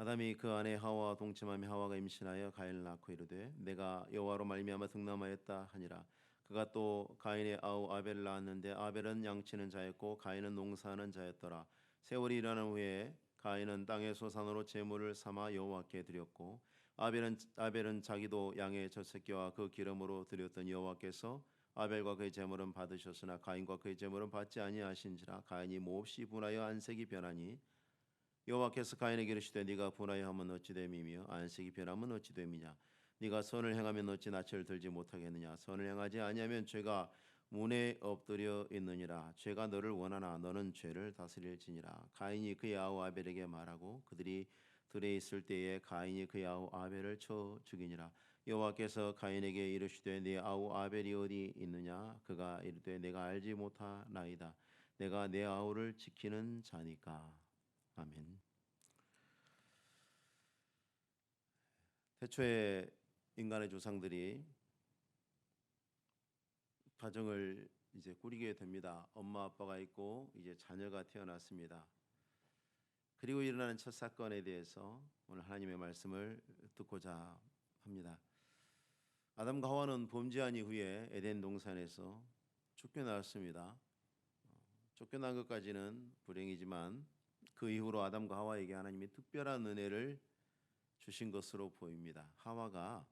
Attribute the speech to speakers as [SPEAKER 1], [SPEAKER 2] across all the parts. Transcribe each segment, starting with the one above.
[SPEAKER 1] 아담이 그 아내 하와와 동침하며 하와가 임신하여 가인을 낳고 이르되 내가 여호와로 말미암아 득남하였다 하니라. 그가 또 가인의 아우 아벨을 낳았는데 아벨은 양치는 자였고 가인은 농사하는 자였더라. 세월이 일어난 후에 가인은 땅의 소산으로 제물을 삼아 여호와께 드렸고 아벨은 자기도 양의 젖새끼와 그 기름으로 드렸던 여호와께서 아벨과 그의 제물은 받으셨으나 가인과 그의 제물은 받지 아니하신지라. 가인이 몹시 분하여 안색이 변하니 여호와께서 가인에게 이르시되 네가 분하여 하면 어찌 됨이며 안색이 변하면 어찌 됨이냐. 네가 선을 행하면 어찌 낯을 들지 못하겠느냐. 선을 행하지 아니하면 죄가 문에 엎드려 있느니라. 죄가 너를 원하나 너는 죄를 다스릴지니라. 가인이 그의 아우 아벨에게 말하고 그들이 들에 있을 때에 가인이 그의 아우 아벨을 쳐 죽이니라. 여호와께서 가인에게 이르시되 네 아우 아벨이 어디 있느냐. 그가 이르되 내가 알지 못하나이다. 내가 내 아우를 지키는 자니까. 아멘. 태초에 인간의 조상들이 가정을 이제 꾸리게 됩니다. 엄마 아빠가 있고 이제 자녀가 태어났습니다. 그리고 일어나는 첫 사건에 대해서 오늘 하나님의 말씀을 듣고자 합니다. 아담과 하와는 범죄한 이후에 에덴 동산에서 쫓겨나왔습니다. 쫓겨난 것까지는 불행이지만 그 이후로 아담과 하와에게 하나님이 특별한 은혜를 주신 것으로 보입니다. 하와가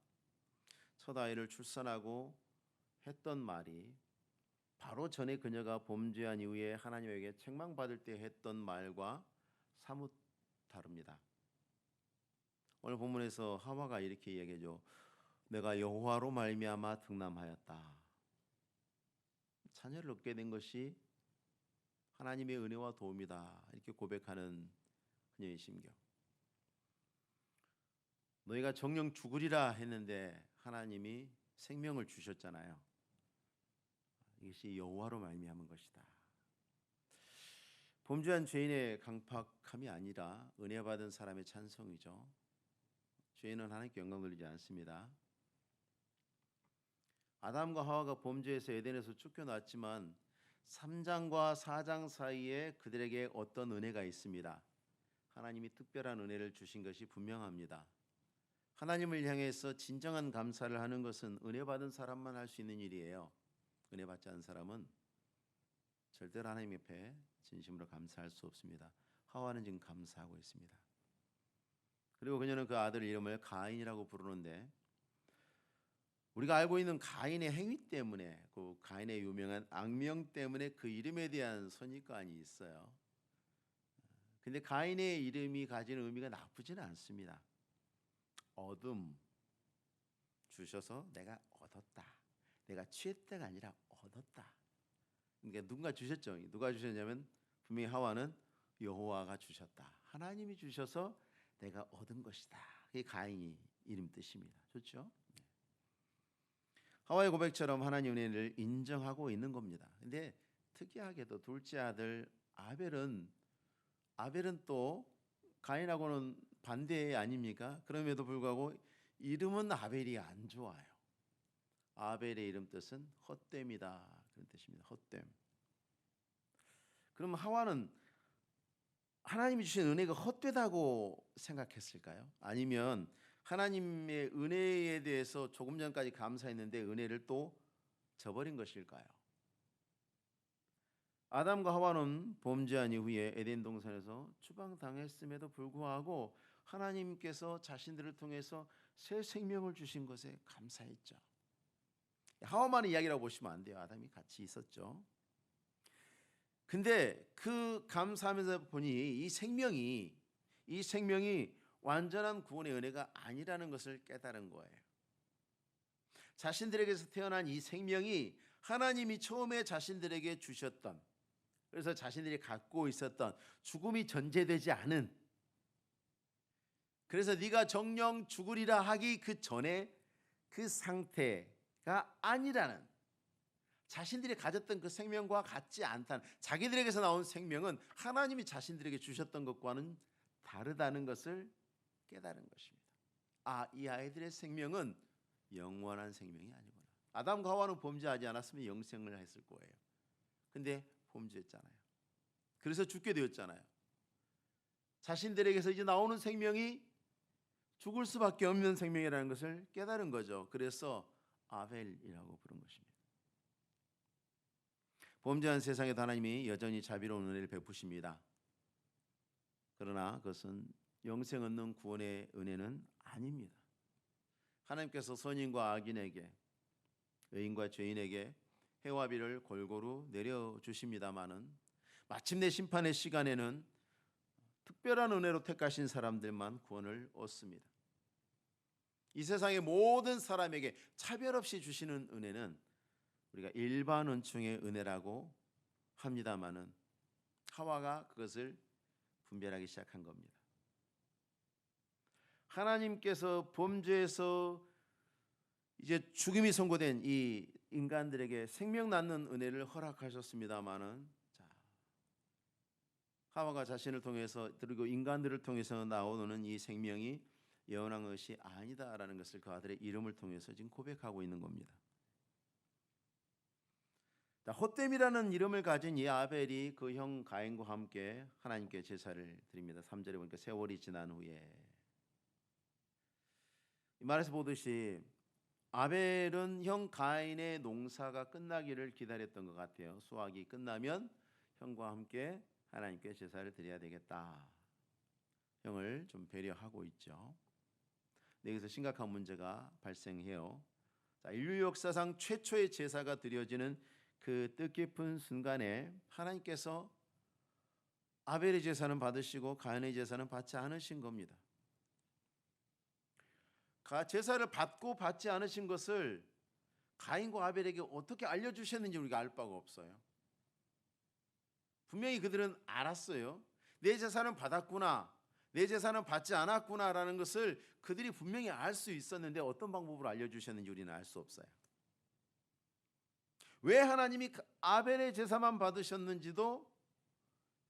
[SPEAKER 1] 첫 아이를 출산하고 했던 말이 바로 전에 그녀가 범죄한 이후에 하나님에게 책망받을 때 했던 말과 사뭇 다릅니다. 오늘 본문에서 하와가 이렇게 이야기하죠. 내가 여호와로 말미암아 득남하였다. 자녀를 얻게 된 것이 하나님의 은혜와 도움이다. 이렇게 고백하는 그녀의 심경. 너희가 정령 죽으리라 했는데 하나님이 생명을 주셨잖아요. 이것이 여호와로 말미암은 것이다. 범죄한 죄인의 강팍함이 아니라 은혜 받은 사람의 찬송이죠. 죄인은 하나님께 영광 돌리지 않습니다. 아담과 하와가 범죄해서 에덴에서 쫓겨났지만 3장과 4장 사이에 그들에게 어떤 은혜가 있습니다. 하나님이 특별한 은혜를 주신 것이 분명합니다. 하나님을 향해서 진정한 감사를 하는 것은 은혜 받은 사람만 할 수 있는 일이에요. 은혜 받지 않은 사람은 절대로 하나님 옆에 진심으로 감사할 수 없습니다. 하와는 지금 감사하고 있습니다. 그리고 그녀는 그 아들 이름을 가인이라고 부르는데 우리가 알고 있는 가인의 행위 때문에 그 가인의 유명한 악명 때문에 그 이름에 대한 선입관이 있어요. 근데 가인의 이름이 가지는 의미가 나쁘지는 않습니다. 얻음 주셔서 내가 얻었다. 내가 취했다가 아니라 얻었다. 그러니까 누군가 주셨죠. 누가 주셨냐면 분명히 하와는 여호와가 주셨다. 하나님이 주셔서 내가 얻은 것이다. 그게 가인이 이름 뜻입니다. 좋죠? 하와의 고백처럼 하나님 은혜를 인정하고 있는 겁니다. 근데 특이하게도 둘째 아들 아벨은 또 가인하고는 반대 아닙니까? 그럼에도 불구하고 이름은 아벨이 안 좋아요. 아벨의 이름 뜻은 헛됨이다. 그런 뜻입니다. 헛됨. 그럼 하와는 하나님이 주신 은혜가 헛되다고 생각했을까요? 아니면 하나님의 은혜에 대해서 조금 전까지 감사했는데 은혜를 또 저버린 것일까요? 아담과 하와는 범죄한 이후에 에덴 동산에서 추방당했음에도 불구하고 하나님께서 자신들을 통해서 새 생명을 주신 것에 감사했죠. 하와만의 이야기라고 보시면 안 돼요. 아담이 같이 있었죠. 근데 그 감사하면서 보니 이 생명이 완전한 구원의 은혜가 아니라는 것을 깨달은 거예요. 자신들에게서 태어난 이 생명이 하나님이 처음에 자신들에게 주셨던, 그래서 자신들이 갖고 있었던 죽음이 전제되지 않은, 그래서 네가 정령 죽으리라 하기 그 전에 그 상태가 아니라는, 자신들이 가졌던 그 생명과 같지 않다는, 자기들에게서 나온 생명은 하나님이 자신들에게 주셨던 것과는 다르다는 것을 깨달은 것입니다. 이 아이들의 생명은 영원한 생명이 아니구나. 아담과 하와는 범죄하지 않았으면 영생을 했을 거예요. 근데 범죄했잖아요. 그래서 죽게 되었잖아요. 자신들에게서 이제 나오는 생명이 죽을 수밖에 없는 생명이라는 것을 깨달은 거죠. 그래서 아벨이라고 부른 것입니다. 범죄한 세상에도 하나님이 여전히 자비로운 은혜를 베푸십니다. 그러나 그것은 영생 얻는 구원의 은혜는 아닙니다. 하나님께서 선인과 악인에게, 의인과 죄인에게 해와 비를 골고루 내려주십니다마는 마침내 심판의 시간에는 특별한 은혜로 택하신 사람들만 구원을 얻습니다. 이 세상의 모든 사람에게 차별 없이 주시는 은혜는 우리가 일반 은총의 은혜라고 합니다마는 하와가 그것을 분별하기 시작한 겁니다. 하나님께서 범죄에서 이제 죽음이 선고된 이 인간들에게 생명 낳는 은혜를 허락하셨습니다마는 하와가 자신을 통해서 그리고 인간들을 통해서 나오는 이 생명이 영원한 것이 아니다라는 것을 그 아들의 이름을 통해서 지금 고백하고 있는 겁니다. 헛됨이라는 이름을 가진 이 아벨이 그 형 가인과 함께 하나님께 제사를 드립니다. 3절에 보니까 세월이 지난 후에, 이 말에서 보듯이 아벨은 형 가인의 농사가 끝나기를 기다렸던 것 같아요. 수확이 끝나면 형과 함께 하나님께 제사를 드려야 되겠다. 형을 좀 배려하고 있죠. 여기서 심각한 문제가 발생해요. 인류 역사상 최초의 제사가 드려지는 그 뜻깊은 순간에 하나님께서 아벨의 제사는 받으시고 가인의 제사는 받지 않으신 겁니다. 제사를 받고 받지 않으신 것을 가인과 아벨에게 어떻게 알려주셨는지 우리가 알 바가 없어요. 분명히 그들은 알았어요. 내 제사는 받았구나, 내 제사는 받지 않았구나라는 것을 그들이 분명히 알 수 있었는데 어떤 방법으로 알려주셨는지 우리는 알 수 없어요. 왜 하나님이 아벨의 제사만 받으셨는지도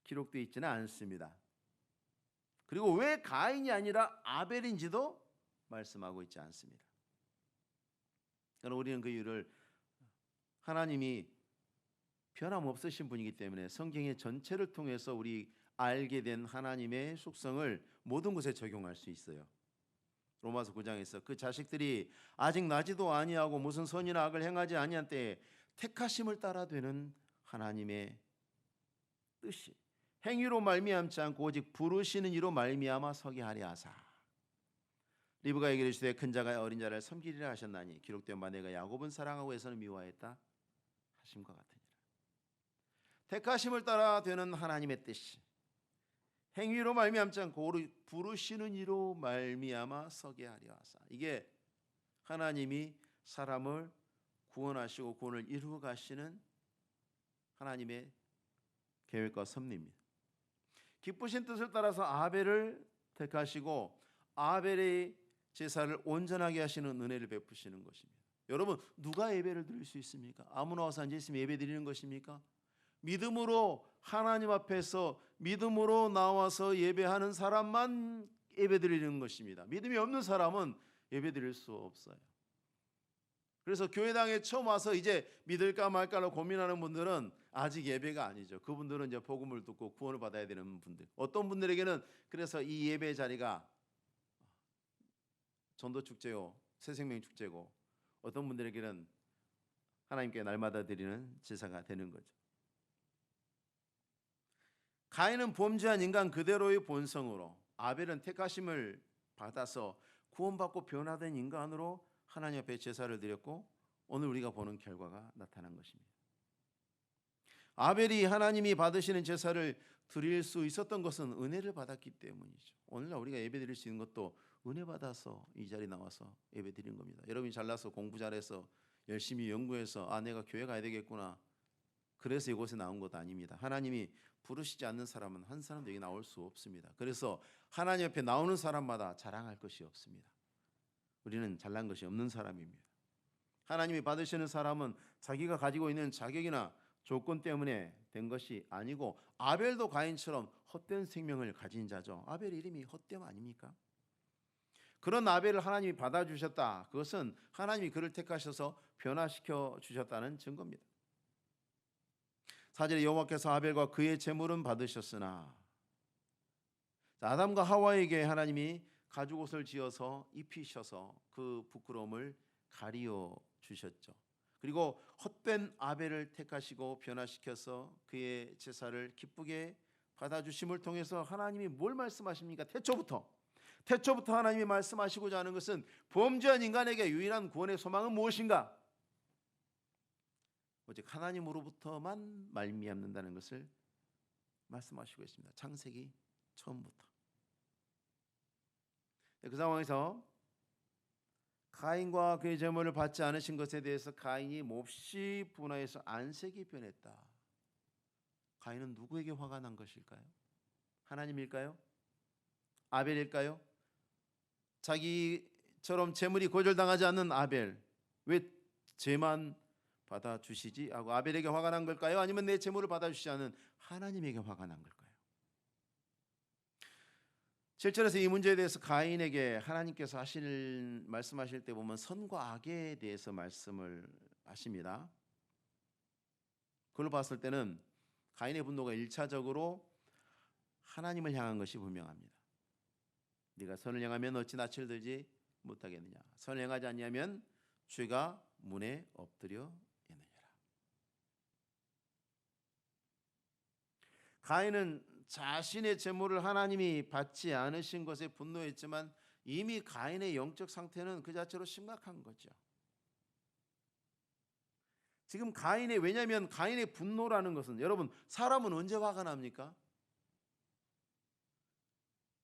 [SPEAKER 1] 기록되어 있지는 않습니다. 그리고 왜 가인이 아니라 아벨인지도 말씀하고 있지 않습니다. 그러나 우리는 그 이유를 하나님이 변함없으신 분이기 때문에 성경의 전체를 통해서 우리 알게 된 하나님의 속성을 모든 곳에 적용할 수 있어요. 로마서 9장에서 그 자식들이 아직 나지도 아니하고 무슨 선이나 악을 행하지 아니한 때에 택하심을 따라 되는 하나님의 뜻이 행위로 말미암지 않고 오직 부르시는 이로 말미암아 서게 하려 하사 리브가 얘기를 주되 큰 자가 어린 자를 섬기리라 하셨나니 기록된 바 내가 야곱은 사랑하고 에서는 미워했다 하심과 같으니라. 택하심을 따라 되는 하나님의 뜻이 행위로 말미암지 않고 오직 부르시는 이로 말미암아 서게 하려 하사, 이게 하나님이 사람을 구원하시고 구원을 이루어 가시는 하나님의 계획과 섭리입니다. 기쁘신 뜻을 따라서 아벨을 택하시고 아벨의 제사를 온전하게 하시는 은혜를 베푸시는 것입니다. 여러분, 누가 예배를 드릴 수 있습니까? 아무나 와서 앉아 있으면 예배 드리는 것입니까? 믿음으로 하나님 앞에서 믿음으로 나와서 예배하는 사람만 예배 드리는 것입니다. 믿음이 없는 사람은 예배 드릴 수 없어요. 그래서 교회당에 처음 와서 이제 믿을까 말까로 고민하는 분들은 아직 예배가 아니죠. 그분들은 이제 복음을 듣고 구원을 받아야 되는 분들. 어떤 분들에게는 그래서 이 예배 자리가 전도 축제요, 새생명 축제고, 어떤 분들에게는 하나님께 날마다 드리는 제사가 되는 거죠. 가인은 범죄한 인간 그대로의 본성으로, 아벨은 택하심을 받아서 구원받고 변화된 인간으로 하나님 앞에 제사를 드렸고 오늘 우리가 보는 결과가 나타난 것입니다. 아벨이 하나님이 받으시는 제사를 드릴 수 있었던 것은 은혜를 받았기 때문이죠. 오늘날 우리가 예배 드릴 수 있는 것도 은혜 받아서 이 자리에 나와서 예배 드리는 겁니다. 여러분이 잘나서 공부 잘해서 열심히 연구해서 내가 교회 가야 되겠구나, 그래서 이곳에 나온 것 아닙니다. 하나님이 부르시지 않는 사람은 한 사람도 여기 나올 수 없습니다. 그래서 하나님 앞에 나오는 사람마다 자랑할 것이 없습니다. 우리는 잘난 것이 없는 사람입니다. 하나님이 받으시는 사람은 자기가 가지고 있는 자격이나 조건 때문에 된 것이 아니고, 아벨도 가인처럼 헛된 생명을 가진 자죠. 아벨 이름이 헛됨 아닙니까? 그런 아벨을 하나님이 받아주셨다. 그것은 하나님이 그를 택하셔서 변화시켜 주셨다는 증거입니다. 4절에 여호와께서 아벨과 그의 제물은 받으셨으나 아담과 하와에게 하나님이 가죽옷을 지어서 입히셔서 그 부끄러움을 가리워 주셨죠. 그리고 헛된 아벨을 택하시고 변화시켜서 그의 제사를 기쁘게 받아주심을 통해서 하나님이 뭘 말씀하십니까? 태초부터 하나님이 말씀하시고자 하는 것은 범죄한 인간에게 유일한 구원의 소망은 무엇인가? 오직 하나님으로부터만 말미암는다는 것을 말씀하시고 있습니다. 창세기 처음부터. 그 상황에서 가인과 그의 제물을 받지 않으신 것에 대해서 가인이 몹시 분하여서 안색이 변했다. 가인은 누구에게 화가 난 것일까요? 하나님일까요? 아벨일까요? 자기처럼 제물이 거절당하지 않는 아벨, 왜 죄만 받아주시지 하고 아벨에게 화가 난 걸까요? 아니면 내 제물을 받아주시지 않은 하나님에게 화가 난 걸까요? 7절에서 이 문제에 대해서 가인에게 하나님께서 말씀하실 때 보면 선과 악에 대해서 말씀을 하십니다. 그걸로 봤을 때는 가인의 분노가 1차적으로 하나님을 향한 것이 분명합니다. 네가 선을 행하면 어찌 낯을 들지 못하겠느냐. 선을 행하지 않냐면 죄가 문에 엎드려 있느니라. 가인은 자신의 제물을 하나님이 받지 않으신 것에 분노했지만 이미 가인의 영적 상태는 그 자체로 심각한 거죠. 지금 왜냐하면 가인의 분노라는 것은, 여러분, 사람은 언제 화가 납니까?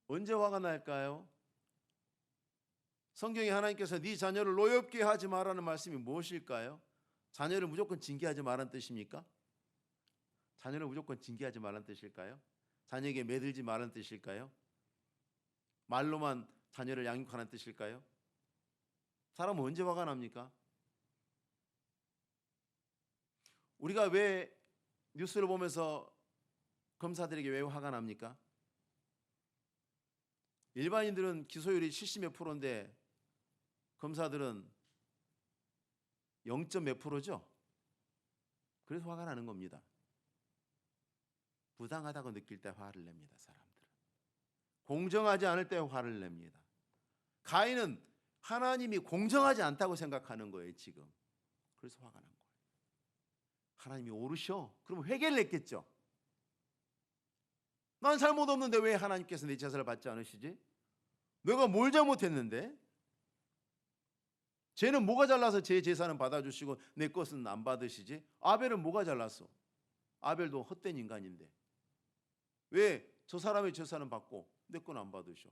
[SPEAKER 1] 언제 화가 날까요? 성경에 하나님께서 네 자녀를 노엽게 하지 마라는 말씀이 무엇일까요? 자녀를 무조건 징계하지 말라는 뜻입니까? 자녀를 무조건 징계하지 말라는 뜻일까요? 자녀에게 매들지 말라는 뜻일까요? 말로만 자녀를 양육하는 뜻일까요? 사람은 언제 화가 납니까? 우리가 왜 뉴스를 보면서 검사들에게 왜 화가 납니까? 일반인들은 기소율이 70몇 %인데 검사들은 0. 몇 %죠? 그래서 화가 나는 겁니다. 부당하다고 느낄 때 화를 냅니다. 사람들은 공정하지 않을 때 화를 냅니다. 가인은 하나님이 공정하지 않다고 생각하는 거예요. 지금 그래서 화가 난 거예요. 하나님이 오르셔? 그러면 회개를 했겠죠. 난 잘못 없는데 왜 하나님께서 내 제사를 받지 않으시지? 내가 뭘 잘못했는데? 쟤는 뭐가 잘나서 제 제사는 받아주시고 내 것은 안 받으시지? 아벨은 뭐가 잘났어? 아벨도 헛된 인간인데 왜 저 사람의 제사는 받고 내 건 안 받으셔?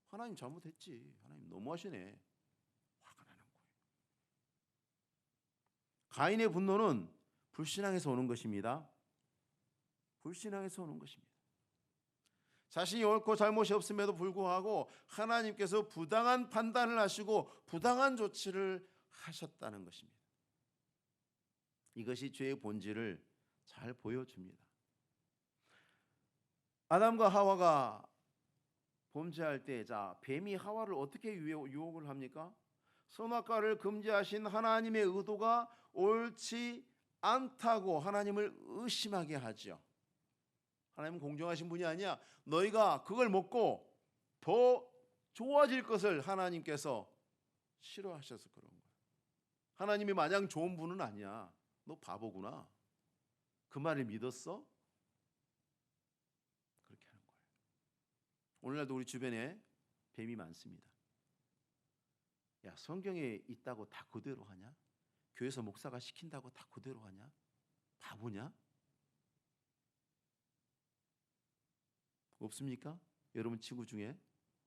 [SPEAKER 1] 하나님 잘못했지. 하나님 너무하시네. 화가 나는 거예요. 가인의 분노는 불신앙에서 오는 것입니다. 불신앙에서 오는 것입니다. 자신이 옳고 잘못이 없음에도 불구하고 하나님께서 부당한 판단을 하시고 부당한 조치를 하셨다는 것입니다. 이것이 죄의 본질을 잘 보여줍니다. 아담과 하와가 범죄할 때, 뱀이 하와를 어떻게 유혹을 합니까? 선악과를 금지하신 하나님의 의도가 옳지 않다고 하나님을 의심하게 하죠. 하나님은 공정하신 분이 아니야. 너희가 그걸 먹고 더 좋아질 것을 하나님께서 싫어하셔서 그런 거야. 하나님이 마냥 좋은 분은 아니야. 너 바보구나. 그 말을 믿었어? 그렇게 하는 거예요. 오늘날도 우리 주변에 뱀이 많습니다. 야, 성경에 있다고 다 그대로 하냐? 교회에서 목사가 시킨다고 다 그대로 하냐? 바보냐? 없습니까? 여러분 친구 중에,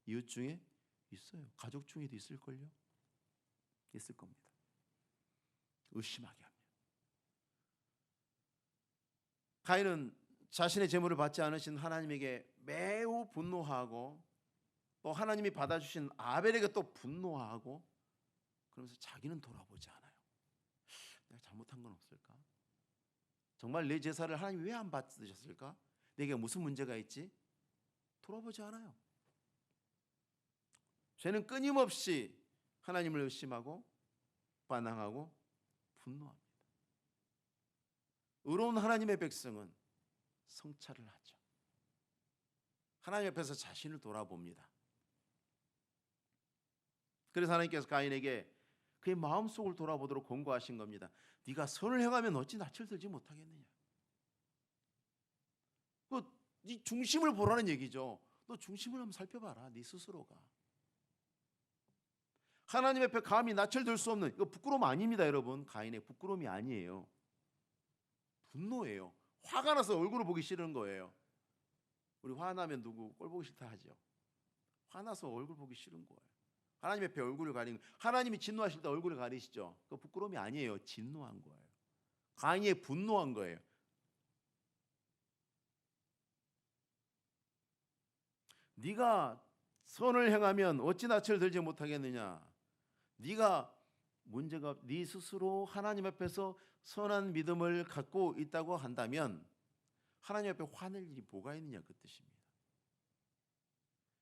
[SPEAKER 1] 이웃 중에 있어요. 가족 중에도 있을걸요? 있을 겁니다. 의심하게 합니다. 가인은 자신의 제물을 받지 않으신 하나님에게 매우 분노하고 또 하나님이 받아주신 아벨에게 또 분노하고 그러면서 자기는 돌아보지 않아요. 내가 잘못한 건 없을까? 정말 내 제사를 하나님이 왜 안 받으셨을까? 내게 무슨 문제가 있지? 돌아보지 않아요. 죄는 끊임없이 하나님을 의심하고 반항하고 분노합니다. 의로운 하나님의 백성은 성찰을 하죠. 하나님 앞에서 자신을 돌아봅니다. 그래서 하나님께서 가인에게 그의 마음속을 돌아보도록 권고하신 겁니다. 네가 선을 행하면 어찌 낯을 들지 못하겠느냐. 네 중심을 보라는 얘기죠. 너 중심을 한번 살펴봐라. 네 스스로가. 하나님 앞에 감히 낯을 들 수 없는, 이거 부끄러움 아닙니다, 여러분. 가인의 부끄러움이 아니에요. 분노예요. 화가 나서 얼굴을 보기 싫은 거예요. 우리 화나면 누구 꼴 보기 싫다 하죠. 화나서 얼굴 보기 싫은 거예요. 하나님 앞에 얼굴을 가리는, 하나님이 진노하실 때 얼굴을 가리시죠. 그 부끄러움이 아니에요. 진노한 거예요. 가인이 분노한 거예요. 네가 선을 행하면 어찌 낯을 들지 못하겠느냐. 네가 문제가 네 스스로 하나님 앞에서 선한 믿음을 갖고 있다고 한다면 하나님 앞에 화낼 일이 뭐가 있느냐 그 뜻입니다.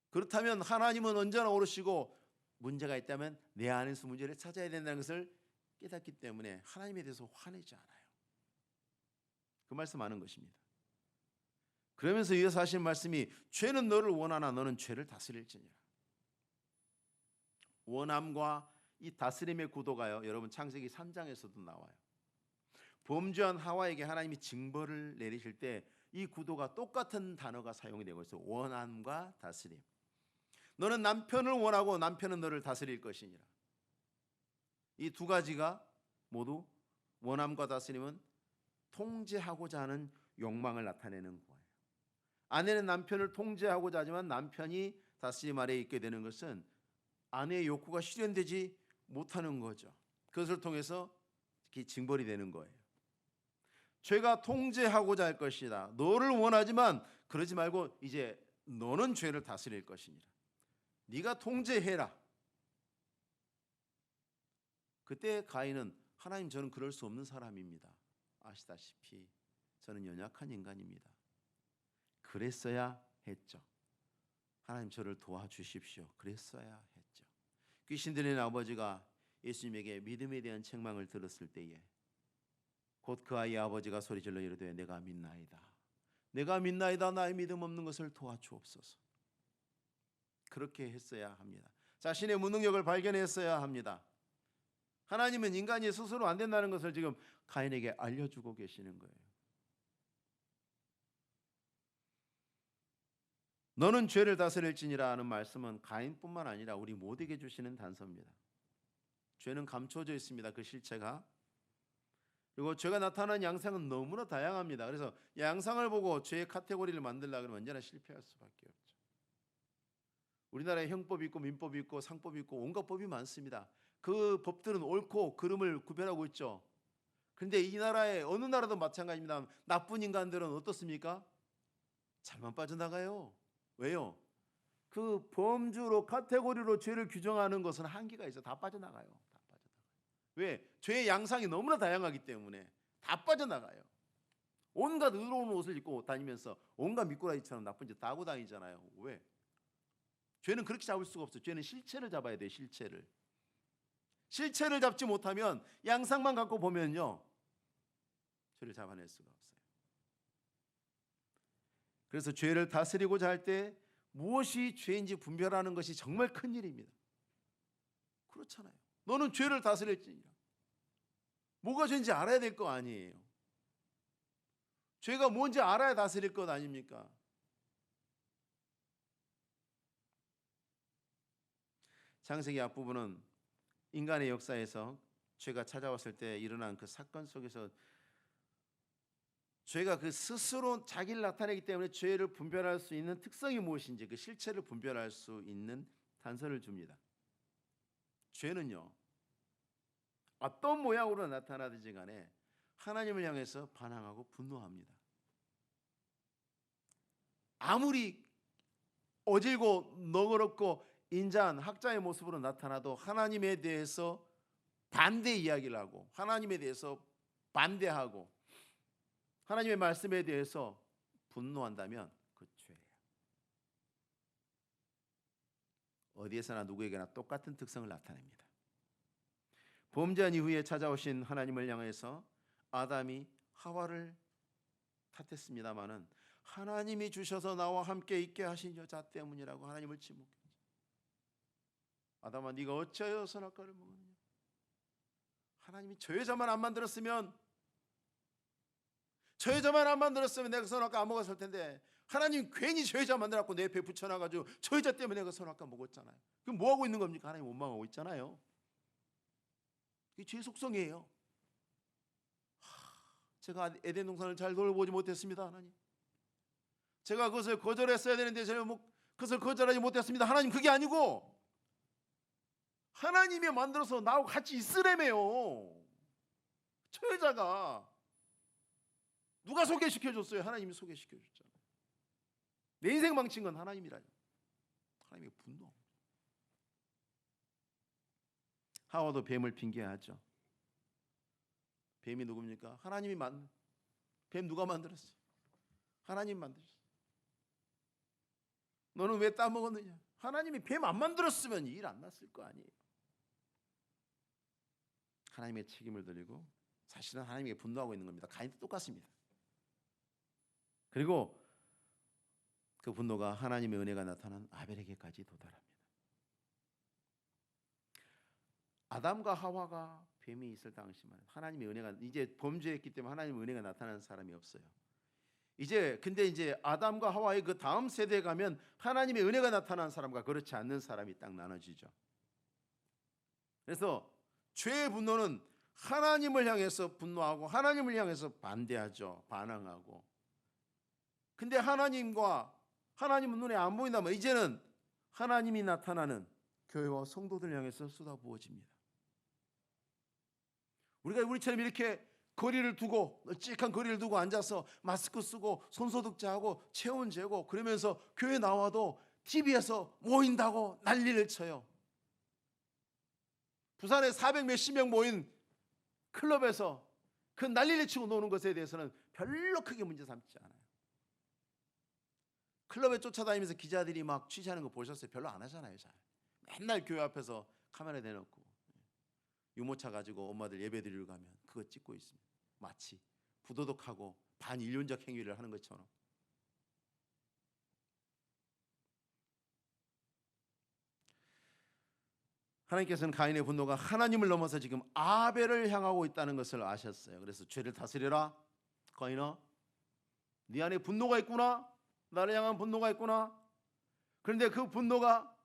[SPEAKER 1] 그렇다면 하나님은 언제나 오르시고 문제가 있다면 내 안에서 문제를 찾아야 된다는 것을 깨닫기 때문에 하나님에 대해서 화내지 않아요. 그 말씀하는 것입니다. 그러면서 이어서 하신 말씀이 죄는 너를 원하나 너는 죄를 다스릴지니라. 원함과 이 다스림의 구도가요, 여러분 창세기 3장에서도 나와요. 범죄한 하와에게 하나님이 징벌을 내리실 때 이 구도가 똑같은 단어가 사용이 되고 있어요. 원함과 다스림. 너는 남편을 원하고 남편은 너를 다스릴 것이니라. 이 두 가지가 모두 원함과 다스림은 통제하고자 하는 욕망을 나타내는 거예요. 아내는 남편을 통제하고자 하지만 남편이 다스림 아래에 있게 되는 것은 아내의 욕구가 실현되지 못하는 거죠. 그것을 통해서 징벌이 되는 거예요. 죄가 통제하고자 할 것이다. 너를 원하지만 그러지 말고 이제 너는 죄를 다스릴 것이니라. 네가 통제해라. 그때 가인은 하나님 저는 그럴 수 없는 사람입니다. 아시다시피 저는 연약한 인간입니다. 그랬어야 했죠. 하나님 저를 도와주십시오. 그랬어야 했죠. 귀신 들린 아버지가 예수님에게 믿음에 대한 책망을 들었을 때에 곧 그 아이의 아버지가 소리질러 이르되 내가 믿나이다. 내가 믿나이다. 나의 믿음 없는 것을 도와주옵소서. 그렇게 했어야 합니다. 자신의 무능력을 발견했어야 합니다. 하나님은 인간이 스스로 안 된다는 것을 지금 가인에게 알려주고 계시는 거예요. 너는 죄를 다스릴지니라 하는 말씀은 가인뿐만 아니라 우리 모두에게 주시는 단서입니다. 죄는 감춰져 있습니다. 그 실체가. 그리고 죄가 나타나는 양상은 너무나 다양합니다. 그래서 양상을 보고 죄의 카테고리를 만들려고 하면 언제나 실패할 수밖에 없죠. 우리나라에 형법이 있고 민법이 있고 상법이 있고 온갖 법이 많습니다. 그 법들은 옳고 그름을 구별하고 있죠. 그런데 이 나라에 어느 나라도 마찬가지입니다. 나쁜 인간들은 어떻습니까? 잘만 빠져나가요. 왜요? 그 범주로 카테고리로 죄를 규정하는 것은 한계가 있어. 다 빠져나가요. 다 빠져나가요. 왜? 죄의 양상이 너무나 다양하기 때문에 다 빠져나가요. 온갖 의로운 옷을 입고 다니면서 온갖 미꾸라지처럼 나쁜 짓 다 하고 다니잖아요. 왜? 죄는 그렇게 잡을 수가 없어요. 죄는 실체를 잡아야 돼요. 실체를 잡지 못하면 양상만 갖고 보면요, 죄를 잡아낼 수가 없어요. 그래서 죄를 다스리고자 할 때 무엇이 죄인지 분별하는 것이 정말 큰 일입니다. 그렇잖아요. 너는 죄를 다스릴지니라. 뭐가 죄인지 알아야 될 거 아니에요. 죄가 뭔지 알아야 다스릴 것 아닙니까? 창세기 앞부분은 인간의 역사에서 죄가 찾아왔을 때 일어난 그 사건 속에서 죄가 그 스스로 자기를 나타내기 때문에 죄를 분별할 수 있는 특성이 무엇인지 그 실체를 분별할 수 있는 단서를 줍니다. 죄는요, 어떤 모양으로 나타나든지 간에 하나님을 향해서 반항하고 분노합니다. 아무리 어질고 너그럽고 인자한 학자의 모습으로 나타나도 하나님에 대해서 반대 이야기를 하고 하나님에 대해서 반대하고 하나님의 말씀에 대해서 분노한다면 그 죄예요. 어디에서나 누구에게나 똑같은 특성을 나타냅니다. 범죄한 이후에 찾아오신 하나님을 향해서 아담이 하와를 탓했습니다마는 하나님이 주셔서 나와 함께 있게 하신 여자 때문이라고 하나님을 지목했죠. 아담아, 네가 어찌하여 선악과를 먹었느냐? 하나님이 저 여자만 안 만들었으면 내가 선악과 안 먹었을 텐데, 하나님 괜히 저 여자 만들었고 내 옆에 붙여놔가지고 저 여자 때문에 내가 선악과 먹었잖아요. 그럼 뭐 하고 있는 겁니까? 하나님 원망하고 있잖아요. 그게 죄의 속성이에요. 제가 에덴 동산을 잘 돌보지 못했습니다. 하나님, 제가 그것을 거절했어야 되는데 제가 그것을 거절하지 못했습니다. 하나님, 그게 아니고 하나님이 만들어서 나하고 같이 있으래매요. 저 여자가 누가 소개시켜줬어요? 하나님이 소개시켜줬잖아요. 내 인생 망친 건 하나님이라요. 하나님의 분노. 하와도 뱀을 핑계하죠. 뱀이 누굽니까? 뱀 누가 만들었어요? 하나님 만드셨어요. 너는 왜 따먹었느냐? 하나님이 뱀 안 만들었으면 일 안 났을 거 아니에요. 하나님의 책임을 돌리고 사실은 하나님에게 분노하고 있는 겁니다. 가인도 똑같습니다. 그리고 그 분노가 하나님의 은혜가 나타난 아벨에게까지 도달합니다. 아담과 하와가 뱀이 있을 당시만 하나님의 은혜가, 이제 범죄했기 때문에 하나님의 은혜가 나타나는 사람이 없어요. 근데 이제 아담과 하와의 그 다음 세대에 가면 하나님의 은혜가 나타난 사람과 그렇지 않는 사람이 딱 나눠지죠. 그래서 죄의 분노는 하나님을 향해서 분노하고 하나님을 향해서 반대하죠. 반항하고. 근데 하나님은 눈에 안 보인다면 이제는 하나님이 나타나는 교회와 성도들 향해서 쏟아부어집니다. 우리처럼 이렇게 널찍한 거리를 두고 앉아서 마스크 쓰고 손소독제하고 체온 재고 그러면서 교회 나와도 TV에서 모인다고 난리를 쳐요. 부산에 400 몇십 명 모인 클럽에서 그 난리를 치고 노는 것에 대해서는 별로 크게 문제 삼지 않아요. 클럽에 쫓아다니면서 기자들이 막 취재하는 거 보셨어요? 별로 안 하잖아요. 잘. 맨날 교회 앞에서 카메라 대놓고 유모차 가지고 엄마들 예배 드리러 가면 그거 찍고 있습니다. 마치 부도덕하고 반인륜적 행위를 하는 것처럼. 하나님께서는 가인의 분노가 하나님을 넘어서 지금 아벨을 향하고 있다는 것을 아셨어요. 그래서 죄를 다스려라. 가인아, 네 안에 분노가 있구나. 나를 향한 분노가 있구나. 그런데 그 분노가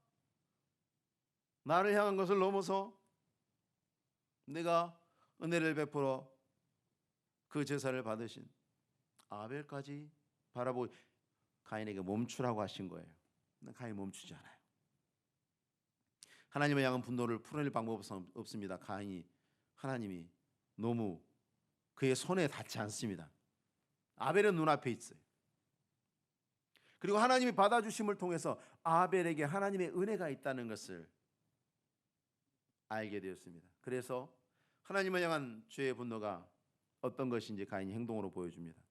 [SPEAKER 1] 나를 향한 것을 넘어서 내가 은혜를 베풀어 그 제사를 받으신 아벨까지 바라보고 가인에게 멈추라고 하신 거예요. 가인 멈추지 않아요. 하나님을 향한 분노를 풀어낼 방법은 없습니다. 하나님이 너무 그의 손에 닿지 않습니다. 아벨은 눈앞에 있어요. 그리고 하나님이 받아주심을 통해서 아벨에게 하나님의 은혜가 있다는 것을 알게 되었습니다. 그래서 하나님을 향한 죄의 분노가 어떤 것인지 가인이 행동으로 보여줍니다.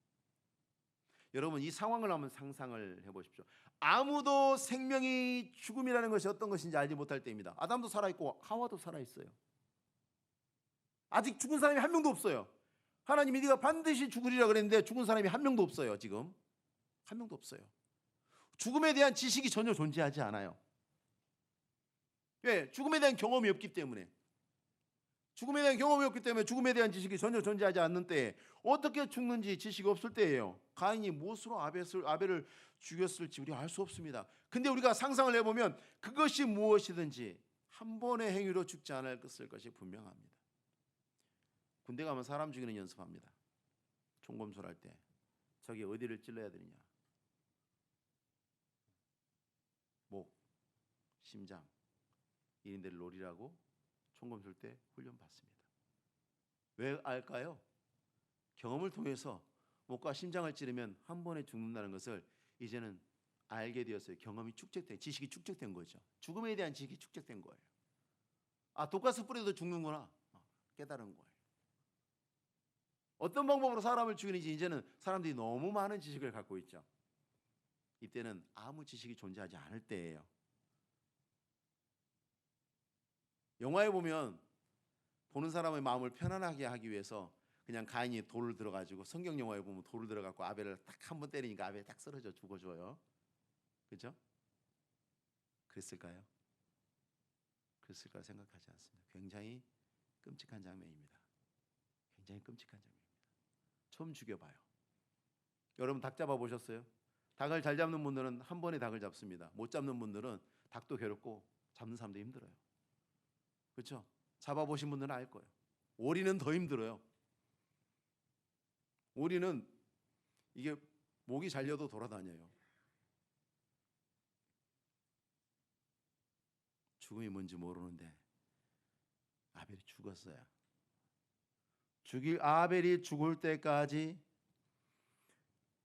[SPEAKER 1] 여러분, 이 상황을 한번 상상을 해보십시오. 아무도 생명이 죽음이라는 것이 어떤 것인지 알지 못할 때입니다. 아담도 살아있고 하와도 살아있어요. 아직 죽은 사람이 한 명도 없어요. 하나님이 네가 반드시 죽으리라 그랬는데 죽은 사람이 한 명도 없어요. 지금 한 명도 없어요. 죽음에 대한 지식이 전혀 존재하지 않아요. 왜? 죽음에 대한 경험이 없기 때문에. 죽음에 대한 지식이 전혀 존재하지 않는 때에 어떻게 죽는지 지식이 없을 때예요. 가인이 무엇으로 아벨을 죽였을지 우리가 알 수 없습니다. 근데 우리가 상상을 해보면 그것이 무엇이든지 한 번의 행위로 죽지 않을 것이 분명합니다. 군대 가면 사람 죽이는 연습합니다. 총검술할 때 저기 어디를 찔러야 되느냐, 목, 심장 이런 데를 노리라고 총검술 때 훈련 받습니다. 왜 알까요? 경험을 통해서 목과 심장을 찌르면 한 번에 죽는다는 것을 이제는 알게 되었어요. 경험이 축적된, 지식이 축적된 거죠. 죽음에 대한 지식이 축적된 거예요. 아, 독가스 뿌려도 죽는구나 깨달은 거예요. 어떤 방법으로 사람을 죽이는지 이제는 사람들이 너무 많은 지식을 갖고 있죠. 이때는 아무 지식이 존재하지 않을 때예요. 영화에 보면 보는 사람의 마음을 편안하게 하기 위해서 그냥 가인이 돌을 들어가지고 성경 영화에 보면 돌을 들어갖고 아벨을 딱 한 번 때리니까 아벨이 딱 쓰러져 죽어줘요. 그죠? 그랬을까요? 그랬을까 생각하지 않습니다. 굉장히 끔찍한 장면입니다. 굉장히 끔찍한 장면입니다. 처음 죽여봐요. 여러분 닭 잡아 보셨어요? 닭을 잘 잡는 분들은 한 번에 닭을 잡습니다. 못 잡는 분들은 닭도 괴롭고 잡는 사람도 힘들어요. 그렇죠? 잡아보신 분들은 알 거예요. 오리는 더 힘들어요. 오리는 이게 목이 잘려도 돌아다녀요. 죽음이 뭔지 모르는데 아벨이 죽었어요. 아벨이 죽을 때까지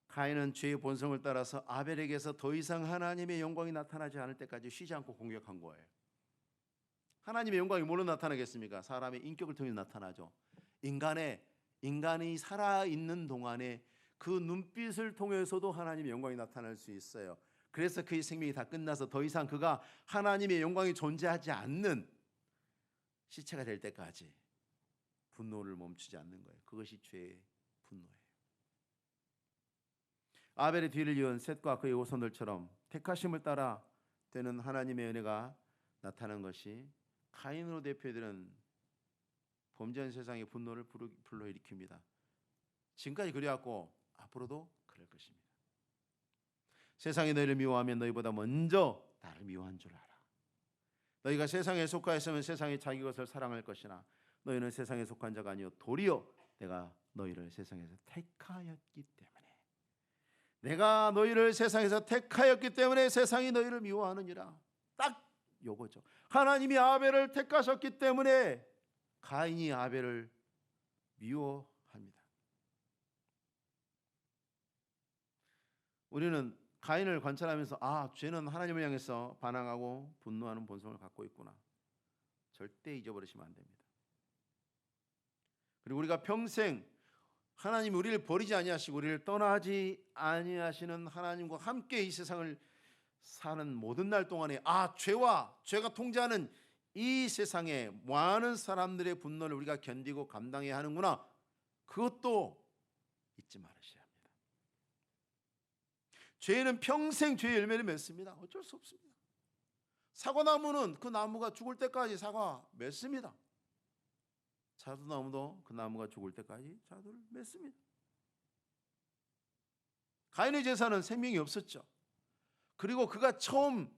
[SPEAKER 1] 가인은 죄의 본성을 따라서 아벨에게서 더 이상 하나님의 영광이 나타나지 않을 때까지 쉬지 않고 공격한 거예요. 하나님의 영광이 뭘로 나타나겠습니까? 사람의 인격을 통해 나타나죠. 인간이 살아있는 동안에 그 눈빛을 통해서도 하나님의 영광이 나타날 수 있어요. 그래서 그의 생명이 다 끝나서 더 이상 그가 하나님의 영광이 존재하지 않는 시체가 될 때까지 분노를 멈추지 않는 거예요. 그것이 죄의 분노예요. 아벨의 뒤를 이은 셋과 그의 후손들처럼 택하심을 따라 되는 하나님의 은혜가 나타난 것이 가인으로 대표되는 범죄한 세상의 분노를 불러일으킵니다. 지금까지 그래왔고 앞으로도 그럴 것입니다. 세상이 너희를 미워하면 너희보다 먼저 나를 미워한 줄 알아. 너희가 세상에 속하였으면 세상이 자기 것을 사랑할 것이나 너희는 세상에 속한 자가 아니요 도리어 내가 너희를 세상에서 택하였기 때문에 내가 너희를 세상에서 택하였기 때문에 세상이 너희를 미워하느니라. 딱 요거죠. 하나님이 아벨을 택하셨기 때문에 가인이 아벨을 미워합니다. 우리는 가인을 관찰하면서 죄는 하나님을 향해서 반항하고 분노하는 본성을 갖고 있구나. 절대 잊어버리시면 안 됩니다. 그리고 우리가 평생 하나님이 우리를 버리지 아니하시고 우리를 떠나지 아니하시는 하나님과 함께 이 세상을 사는 모든 날 동안에 죄가 통제하는 이 세상에 많은 사람들의 분노를 우리가 견디고 감당해야 하는구나. 그것도 잊지 말으셔야 합니다. 죄는 평생 죄의 열매를 맺습니다. 어쩔 수 없습니다. 사과나무는 그 나무가 죽을 때까지 사과 맺습니다. 자두나무도 그 나무가 죽을 때까지 자두를 맺습니다. 가인의 제사는 생명이 없었죠. 그리고 그가 처음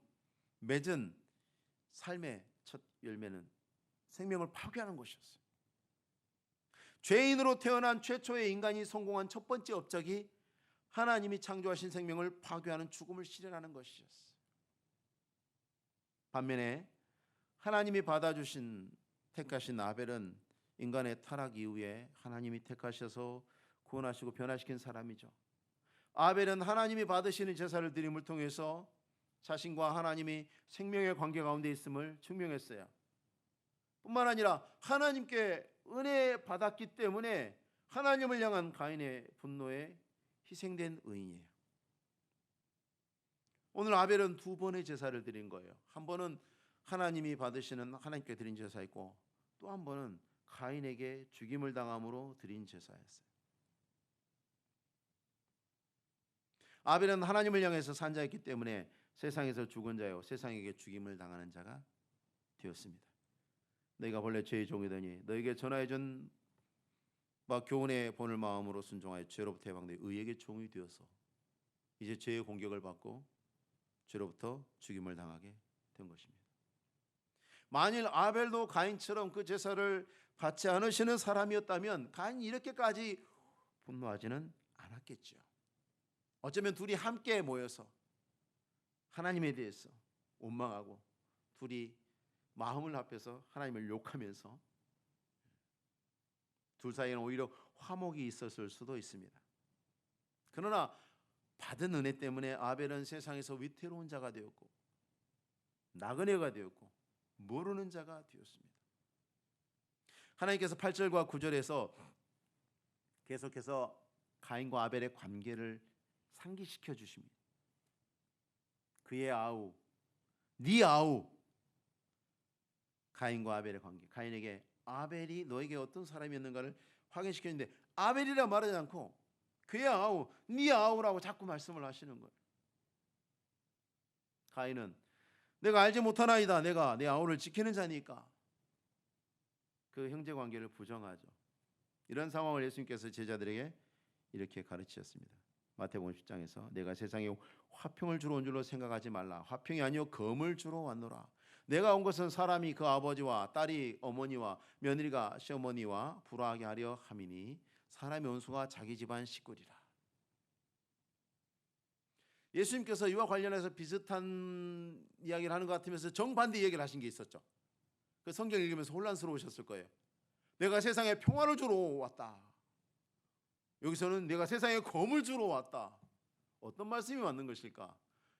[SPEAKER 1] 맺은 삶의 첫 열매는 생명을 파괴하는 것이었어요. 죄인으로 태어난 최초의 인간이 성공한 첫 번째 업적이 하나님이 창조하신 생명을 파괴하는 죽음을 실현하는 것이었어요. 반면에 하나님이 받아주신 택하신 아벨은 인간의 타락 이후에 하나님이 택하셔서 구원하시고 변화시킨 사람이죠. 아벨은 하나님이 받으시는 제사를 드림을 통해서 자신과 하나님이 생명의 관계 가운데 있음을 증명했어요. 뿐만 아니라 하나님께 은혜 받았기 때문에 하나님을 향한 가인의 분노에 희생된 의인이에요. 오늘 아벨은 두 번의 제사를 드린 거예요. 한 번은 하나님이 받으시는 하나님께 드린 제사였고 또 한 번은 가인에게 죽임을 당함으로 드린 제사였어요. 아벨은 하나님을 향해서 산 자였기 때문에 세상에서 죽은 자요 세상에게 죽임을 당하는 자가 되었습니다. 너희가 본래 죄의 종이더니 너에게 전하여준 교훈의 본을 마음으로 순종하여 죄로부터 해방되어 의에게 종이 되어서 이제 죄의 공격을 받고 죄로부터 죽임을 당하게 된 것입니다. 만일 아벨도 가인처럼 그 제사를 받지 않으시는 사람이었다면 가인이 이렇게까지 분노하지는 않았겠죠. 어쩌면 둘이 함께 모여서 하나님에 대해서 원망하고 둘이 마음을 합해서 하나님을 욕하면서 둘 사이에는 오히려 화목이 있었을 수도 있습니다. 그러나 받은 은혜 때문에 아벨은 세상에서 위태로운 자가 되었고 나그네가 되었고 모르는 자가 되었습니다. 하나님께서 8절과 9절에서 계속해서 가인과 아벨의 관계를 상기시켜 주십니다. 그의 아우, 네 아우. 가인과 아벨의 관계. 가인에게 아벨이 너에게 어떤 사람이었는가를 확인시켰는데 아벨이라 말하지 않고 그의 아우, 네 아우라고 자꾸 말씀을 하시는 거예요. 가인은 내가 알지 못하나이다. 내가 내 아우를 지키는 자니까. 그 형제 관계를 부정하죠. 이런 상황을 예수님께서 제자들에게 이렇게 가르치셨습니다. 마태복음 10장에서 내가 세상에 화평을 주러 온 줄로 생각하지 말라. 화평이 아니요 검을 주러 왔노라. 내가 온 것은 사람이 그 아버지와 딸이 어머니와 며느리가 시어머니와 불화하게 하려 함이니 사람의 원수가 자기 집안 식구리라. 예수님께서 이와 관련해서 비슷한 이야기를 하는 것 같으면서 정반대 이야기를 하신 게 있었죠. 그 성경 읽으면서 혼란스러우셨을 거예요. 내가 세상에 평화를 주러 왔다. 여기서는 내가 세상에 검을 주러 왔다. 어떤 말씀이 맞는 것일까?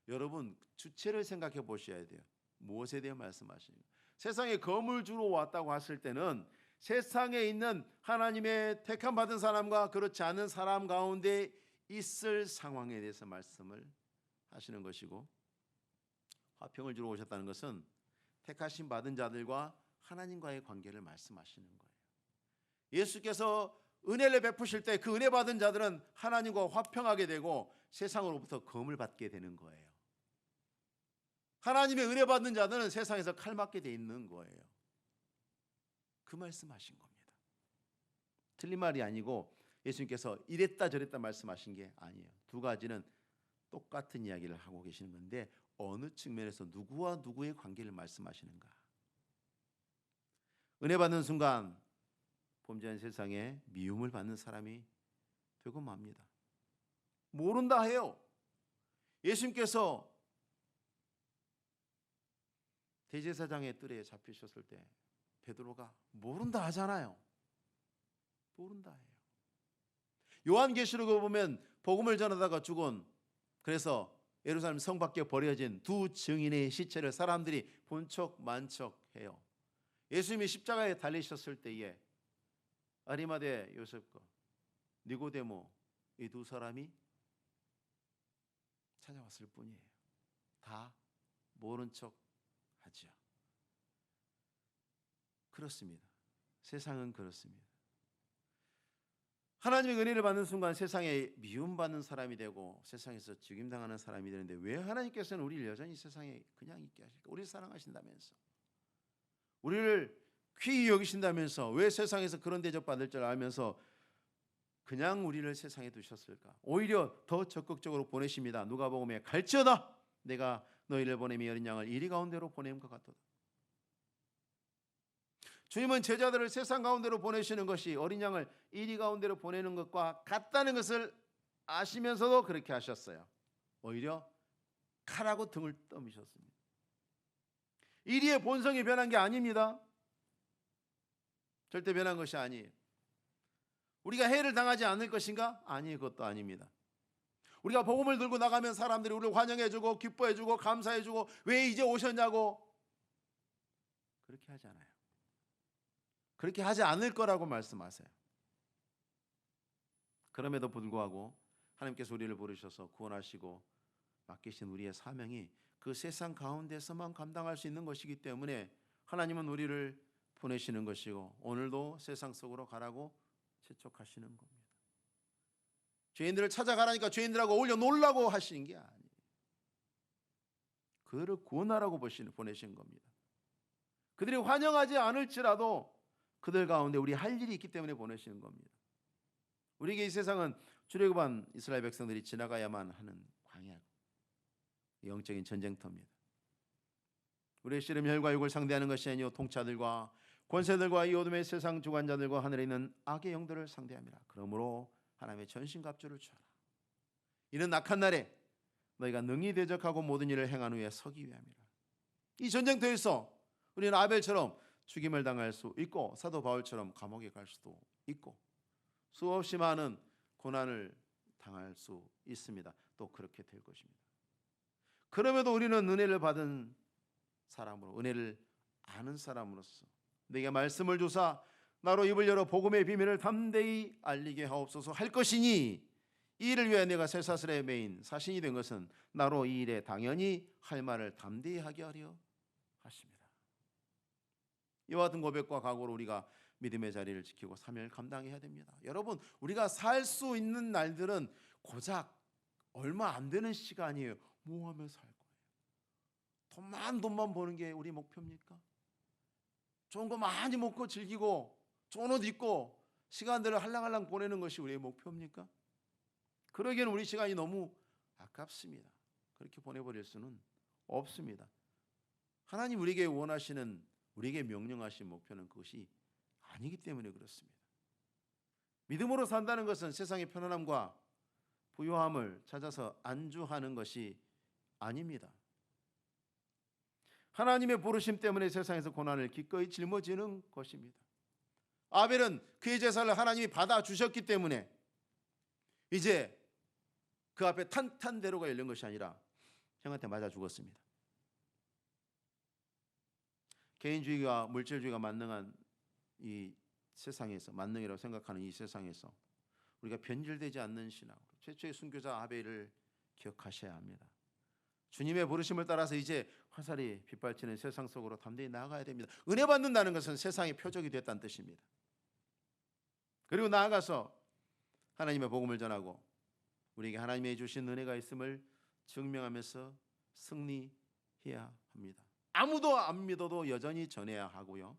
[SPEAKER 1] 여러분 주체를 생각해 보셔야 돼요. 무엇에 대해 말씀하시는가? 세상에 검을 주러 왔다고 했을 때는 세상에 있는 하나님의 택함 받은 사람과 그렇지 않은 사람 가운데 있을 상황에 대해서 말씀을 하시는 것이고, 화평을 주러 오셨다는 것은 택하심 받은 자들과 하나님과의 관계를 말씀하시는 거예요. 예수께서 은혜를 베푸실 때 그 은혜 받은 자들은 하나님과 화평하게 되고 세상으로부터 검을 받게 되는 거예요. 하나님의 은혜 받는 자들은 세상에서 칼 맞게 돼 있는 거예요. 그 말씀하신 겁니다. 틀린 말이 아니고 예수님께서 이랬다 저랬다 말씀하신 게 아니에요. 두 가지는 똑같은 이야기를 하고 계시는 건데 어느 측면에서 누구와 누구의 관계를 말씀하시는가? 은혜 받는 순간 범죄한 세상에 미움을 받는 사람이 되고 맙니다. 모른다 해요. 예수님께서 대제사장의 뜰에 잡히셨을 때 베드로가 모른다 하잖아요. 모른다 해요. 요한계시록을 보면 복음을 전하다가 죽은, 그래서 예루살렘 성 밖에 버려진 두 증인의 시체를 사람들이 본 척 만척해요. 예수님이 십자가에 달리셨을 때에 아리마대 요셉과 니고데모 이 두 사람이 찾아왔을 뿐이에요. 다 모른 척 하죠. 그렇습니다. 세상은 그렇습니다. 하나님의 은혜를 받는 순간 세상에 미움받는 사람이 되고 세상에서 죽임당하는 사람이 되는데 왜 하나님께서는 우리를 여전히 세상에 그냥 있게 하실까? 우리를 사랑하신다면서, 우리를 귀히 여기신다면서 왜 세상에서 그런 대접받을 줄 알면서 그냥 우리를 세상에 두셨을까? 오히려 더 적극적으로 보내십니다. 누가복음에 갈지어다 내가 너희를 보내며 어린 양을 이리 가운데로 보냄 것 같도다. 주님은 제자들을 세상 가운데로 보내시는 것이 어린 양을 이리 가운데로 보내는 것과 같다는 것을 아시면서도 그렇게 하셨어요. 오히려 칼하고 등을 떠미셨습니다. 이리의 본성이 변한 게 아닙니다. 절대 변한 것이 아니에요. 우리가 해를 당하지 않을 것인가? 아니, 그것도 아닙니다. 우리가 복음을 들고 나가면 사람들이 우리를 환영해주고 기뻐해주고 감사해주고 왜 이제 오셨냐고 그렇게 하지 않아요. 그렇게 하지 않을 거라고 말씀하세요. 그럼에도 불구하고 하나님께서 우리를 부르셔서 구원하시고 맡기신 우리의 사명이 그 세상 가운데서만 감당할 수 있는 것이기 때문에 하나님은 우리를 보내시는 것이고 오늘도 세상 속으로 가라고 재촉하시는 겁니다. 죄인들을 찾아가라니까 죄인들하고 어울려 놀라고 하시는 게 아니에요. 그들을 구원하라고 보내신 겁니다. 그들이 환영하지 않을지라도 그들 가운데 우리 할 일이 있기 때문에 보내시는 겁니다. 우리에게 이 세상은 출애굽한 이스라엘 백성들이 지나가야만 하는 광야, 영적인 전쟁터입니다. 우리의 씨름 혈과 육을 상대하는 것이 아니요 통치자들과 권세들과 이 어둠의 세상 주관자들과 하늘에 있는 악의 영들을 상대함이라. 그러므로 하나님의 전신갑주를 취하라. 이는 악한 날에 너희가 능히 대적하고 모든 일을 행한 후에 서기 위함이라. 이 전쟁터에서 우리는 아벨처럼 죽임을 당할 수 있고 사도 바울처럼 감옥에 갈 수도 있고 수없이 많은 고난을 당할 수 있습니다. 또 그렇게 될 것입니다. 그럼에도 우리는 은혜를 받은 사람으로, 은혜를 아는 사람으로서 내게 말씀을 주사 나로 입을 열어 복음의 비밀을 담대히 알리게 하옵소서 할 것이니 이 일을 위해 내가 쇠사슬에 매인 사신이 된 것은 나로 이 일에 당연히 할 말을 담대히 하게 하려 하십니다. 이와 같은 고백과 각오로 우리가 믿음의 자리를 지키고 사명을 감당해야 됩니다. 여러분, 우리가 살 수 있는 날들은 고작 얼마 안 되는 시간이에요. 뭐 하며 살 거예요? 돈만 버는 게 우리 목표입니까? 좋은 거 많이 먹고 즐기고 좋은 옷 입고 시간들을 할랑할랑 보내는 것이 우리의 목표입니까? 그러기에는 우리 시간이 너무 아깝습니다. 그렇게 보내버릴 수는 없습니다. 하나님 우리에게 원하시는, 우리에게 명령하신 목표는 그것이 아니기 때문에 그렇습니다. 믿음으로 산다는 것은 세상의 편안함과 부요함을 찾아서 안주하는 것이 아닙니다. 하나님의 부르심 때문에 세상에서 고난을 기꺼이 짊어지는 것입니다. 아벨은 그의 제사를 하나님이 받아주셨기 때문에 이제 그 앞에 탄탄대로가 열린 것이 아니라 형한테 맞아 죽었습니다. 개인주의와 물질주의가 만능한 이 세상에서, 만능이라고 생각하는 이 세상에서 우리가 변질되지 않는 신앙으로 최초의 순교자 아벨을 기억하셔야 합니다. 주님의 부르심을 따라서 이제 화살이 빗발치는 세상 속으로 담대히 나아가야 됩니다. 은혜 받는다는 것은 세상의 표적이 됐다는 뜻입니다. 그리고 나아가서 하나님의 복음을 전하고 우리에게 하나님의 주신 은혜가 있음을 증명하면서 승리해야 합니다. 아무도 안 믿어도 여전히 전해야 하고요.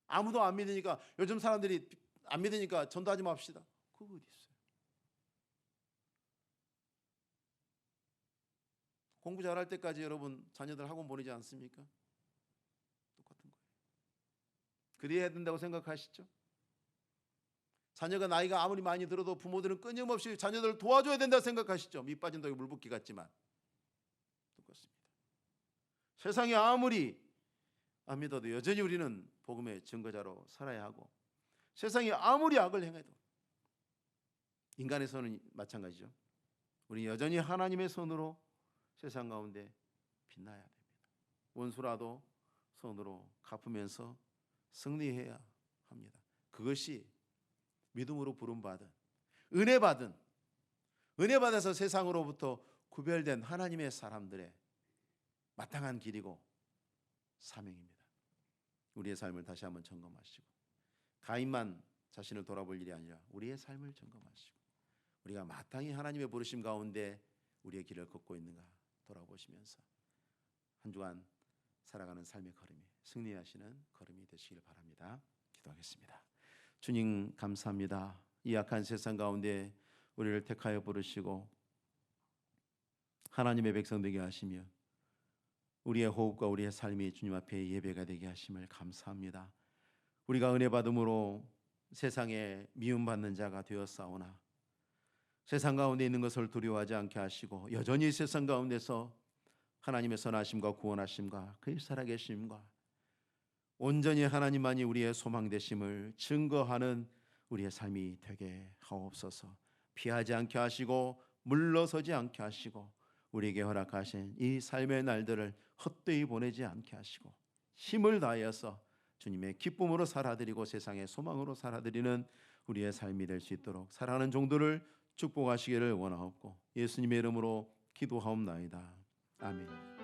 [SPEAKER 1] 아무도 안 믿으니까, 요즘 사람들이 안 믿으니까 전도하지 맙시다. 그거 어디 있어요? 공부 잘할 때까지 여러분 자녀들 학원 보내지 않습니까? 똑같은 거예요. 그래야 된다고 생각하시죠? 자녀가 나이가 아무리 많이 들어도 부모들은 끊임없이 자녀들을 도와줘야 된다고 생각하시죠? 밑 빠진 독에 물 붓기 같지만 똑같습니다. 세상이 아무리 안 믿어도 여전히 우리는 복음의 증거자로 살아야 하고, 세상이 아무리 악을 행해도 인간의 손은 마찬가지죠. 우리 여전히 하나님의 손으로 세상 가운데 빛나야 됩니다. 원수라도 손으로 갚으면서 승리해야 합니다. 그것이 믿음으로 부름받은, 은혜 받아서 세상으로부터 구별된 하나님의 사람들의 마땅한 길이고 사명입니다. 우리의 삶을 다시 한번 점검하시고, 가인만 자신을 돌아볼 일이 아니라 우리의 삶을 점검하시고, 우리가 마땅히 하나님의 부르심 가운데 우리의 길을 걷고 있는가 돌아보시면서 한 주간 살아가는 삶의 걸음이 승리하시는 걸음이 되시길 바랍니다. 기도하겠습니다. 주님 감사합니다. 이 악한 세상 가운데 우리를 택하여 부르시고 하나님의 백성 되게 하시며 우리의 호흡과 우리의 삶이 주님 앞에 예배가 되게 하심을 감사합니다. 우리가 은혜 받음으로 세상에 미움받는 자가 되었사오나 세상 가운데 있는 것을 두려워하지 않게 하시고 여전히 세상 가운데서 하나님의 선하심과 구원하심과 그의 살아계심과 온전히 하나님만이 우리의 소망 되심을 증거하는 우리의 삶이 되게 하옵소서. 피하지 않게 하시고 물러서지 않게 하시고 우리에게 허락하신 이 삶의 날들을 헛되이 보내지 않게 하시고 힘을 다하여서 주님의 기쁨으로 살아드리고 세상의 소망으로 살아드리는 우리의 삶이 될 수 있도록 사랑하는 종들을 축복하시기를 원하옵고 예수님의 이름으로 기도하옵나이다. 아멘.